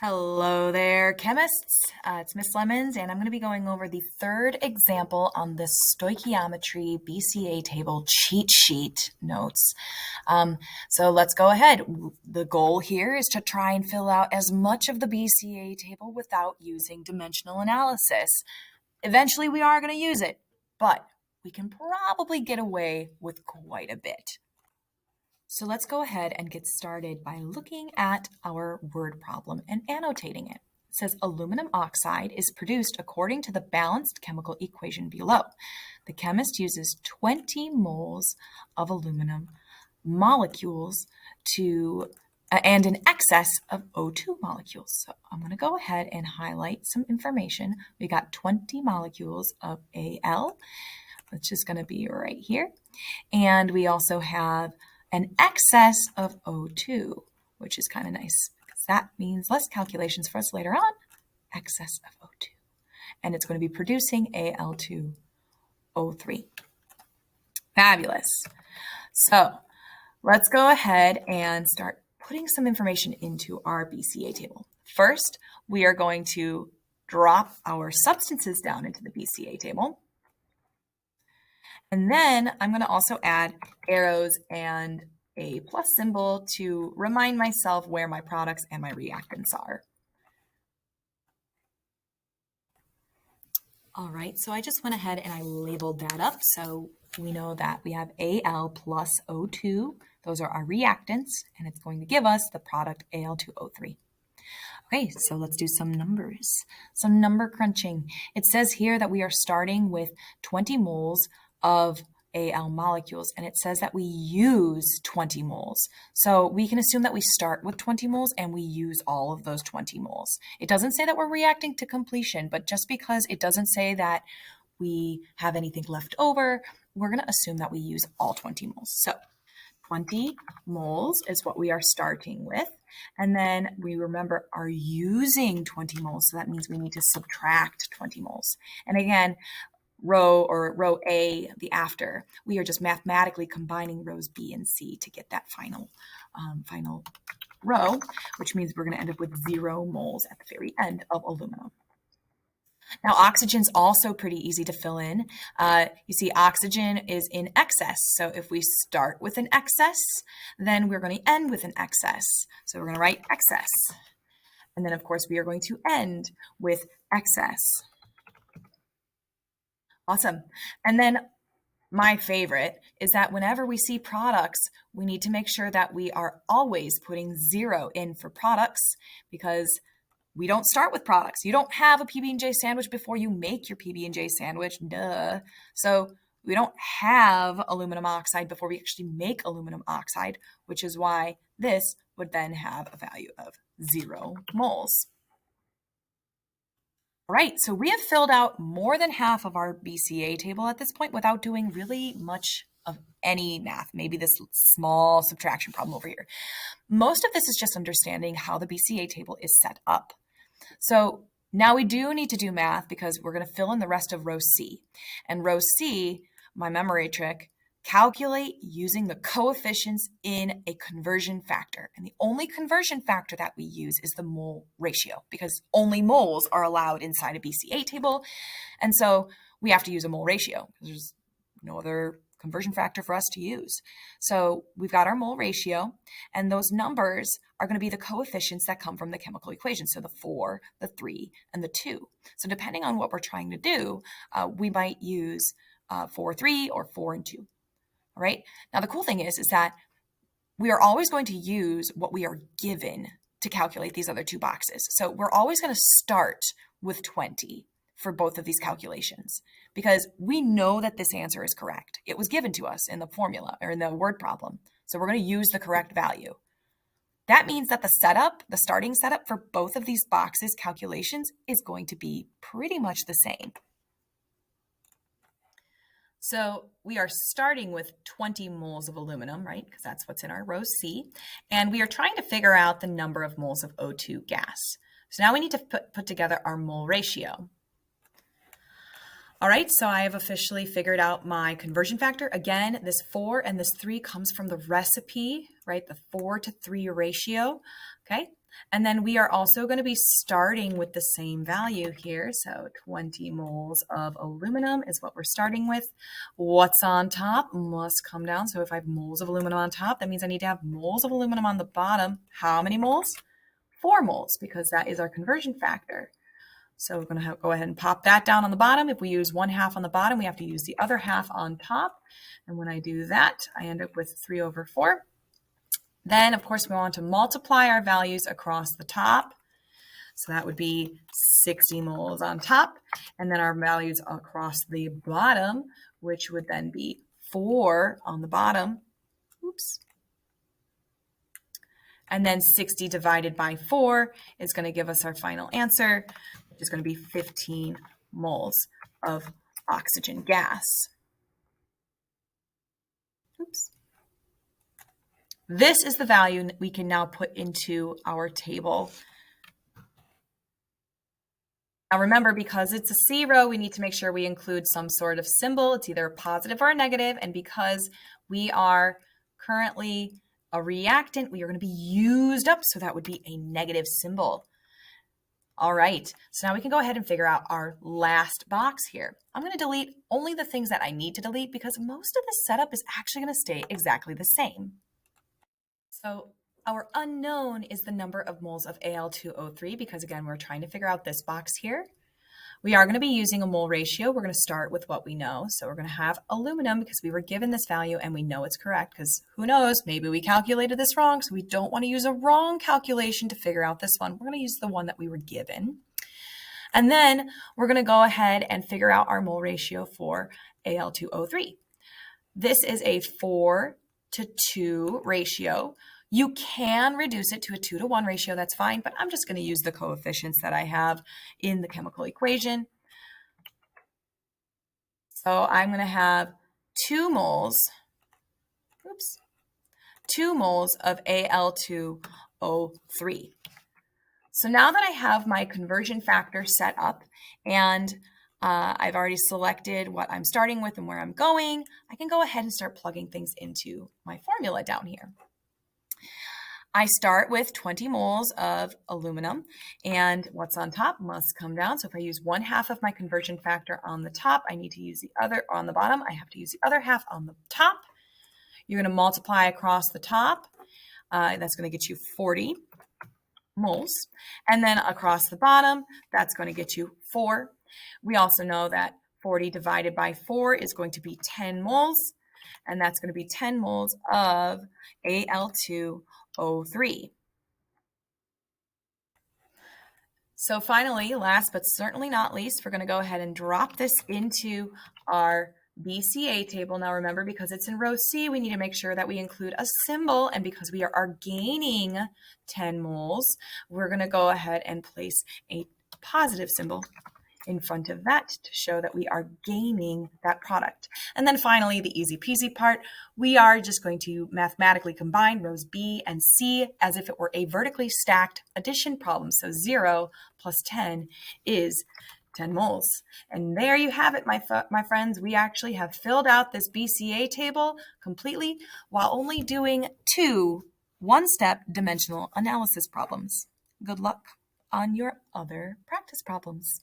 Hello there, chemists. It's Miss Lemons, and I'm going to be going over the third example on the stoichiometry BCA Table Cheat Sheet notes. So let's go ahead. The goal here is to try and fill out as much of the BCA table without using dimensional analysis. Eventually, we are going to use it, but we can probably get away with quite a bit. So let's go ahead and get started by looking at our word problem and annotating it. It says aluminum oxide is produced according to the balanced chemical equation below. The chemist uses 20 moles of aluminum molecules and in excess of O2 molecules. So I'm going to go ahead and highlight some information. We got 20 molecules of Al, which is going to be right here. And we also have an excess of O2, which is kind of nice because that means less calculations for us later on. Excess of O2. And it's going to be producing Al2O3. Fabulous. So let's go ahead and start putting some information into our BCA table. First, we are going to drop our substances down into the BCA table. And then I'm going to also add arrows and a plus symbol to remind myself where my products and my reactants are. All right, so I just went ahead and I labeled that up. So we know that we have Al plus O2. Those are our reactants, and it's going to give us the product Al2O3. Okay, so let's do some numbers, some number crunching. It says here that we are starting with 20 moles of Al molecules, and it says that we use 20 moles. So we can assume that we start with 20 moles and we use all of those 20 moles. It doesn't say that we're reacting to completion, but just because it doesn't say that we have anything left over, we're going to assume that we use all 20 moles. So 20 moles is what we are starting with. And then we remember are using 20 moles. So that means we need to subtract 20 moles. And again, row A, the after, we are just mathematically combining rows B and C to get that final row, which means we're going to end up with 0 moles at the very end of aluminum. Now, oxygen's also pretty easy to fill in. You see, oxygen is in excess. So if we start with an excess, then we're going to end with an excess. So we're going to write excess. And then, of course, we are going to end with excess. Awesome. And then my favorite is that whenever we see products, we need to make sure that we are always putting 0 in for products because we don't start with products. You don't have a PB&J sandwich before you make your PB&J sandwich, duh. So we don't have aluminum oxide before we actually make aluminum oxide, which is why this would then have a value of 0 moles. All right, so we have filled out more than half of our BCA table at this point without doing really much of any math, maybe this small subtraction problem over here. Most of this is just understanding how the BCA table is set up. So now we do need to do math because we're going to fill in the rest of row C. And row C, my memory trick, calculate using the coefficients in a conversion factor. And the only conversion factor that we use is the mole ratio because only moles are allowed inside a BCA table. And so we have to use a mole ratio because there's no other conversion factor for us to use. So we've got our mole ratio, and those numbers are going to be the coefficients that come from the chemical equation. So the 4, the 3, and the 2. So depending on what we're trying to do, we might use 4, 3, or 4 and 2. All right. Now, the cool thing is that we are always going to use what we are given to calculate these other 2 boxes. So we're always going to start with 20 for both of these calculations because we know that this answer is correct. It was given to us in the formula or in the word problem. So we're going to use the correct value. That means that the starting setup for both of these boxes calculations is going to be pretty much the same. So we are starting with 20 moles of aluminum, right? Because that's what's in our row C. And we are trying to figure out the number of moles of O2 gas. So now we need to put together our mole ratio. All right, so I have officially figured out my conversion factor. Again, this 4 and this 3 comes from the recipe, right? The 4 to 3 ratio, okay? And then we are also going to be starting with the same value here. So 20 moles of aluminum is what we're starting with. What's on top must come down. So if I have moles of aluminum on top, that means I need to have moles of aluminum on the bottom. How many moles? 4 moles, because that is our conversion factor. So we're going to go ahead and pop that down on the bottom. If we use 1/2 on the bottom, we have to use the other half on top. And when I do that, I end up with 3/4. Then, of course, we want to multiply our values across the top. So that would be 60 moles on top. And then our values across the bottom, which would then be 4 on the bottom. Oops. And then 60 divided by 4 is going to give us our final answer, which is going to be 15 moles of oxygen gas. Oops. This is the value we can now put into our table. Now remember, because it's a C row, we need to make sure we include some sort of symbol. It's either a positive or a negative. And because we are currently a reactant, we are going to be used up. So that would be a negative symbol. All right, so now we can go ahead and figure out our last box here. I'm going to delete only the things that I need to delete because most of the setup is actually going to stay exactly the same. So our unknown is the number of moles of Al2O3 because, again, we're trying to figure out this box here. We are going to be using a mole ratio. We're going to start with what we know. So we're going to have aluminum because we were given this value and we know it's correct because who knows, maybe we calculated this wrong. So we don't want to use a wrong calculation to figure out this one. We're going to use the one that we were given. And then we're going to go ahead and figure out our mole ratio for Al2O3. This is a 4:2 ratio. You can reduce it to a 2:1 ratio, that's fine, but I'm just going to use the coefficients that I have in the chemical equation. So I'm going to have 2 moles of Al2O3. So now that I have my conversion factor set up and I've already selected what I'm starting with and where I'm going, I can go ahead and start plugging things into my formula down here. I start with 20 moles of aluminum, and what's on top must come down. So if I use 1/2 of my conversion factor on the top, I need to use the other on the bottom. I have to use the other half on the top. You're going to multiply across the top. That's going to get you 40 moles. And then across the bottom, that's going to get you 4. We also know that 40 divided by 4 is going to be 10 moles. And that's going to be 10 moles of Al2O3. So finally, last but certainly not least, we're going to go ahead and drop this into our BCA table. Now remember, because it's in row C, we need to make sure that we include a symbol. And because we are gaining 10 moles, we're going to go ahead and place a positive symbol in front of that to show that we are gaining that product. And then finally, the easy peasy part, we are just going to mathematically combine rows B and C as if it were a vertically stacked addition problem. So 0 plus 10 is 10 moles. And there you have it, my friends. We actually have filled out this BCA table completely while only doing 2 one-step dimensional analysis problems. Good luck on your other practice problems.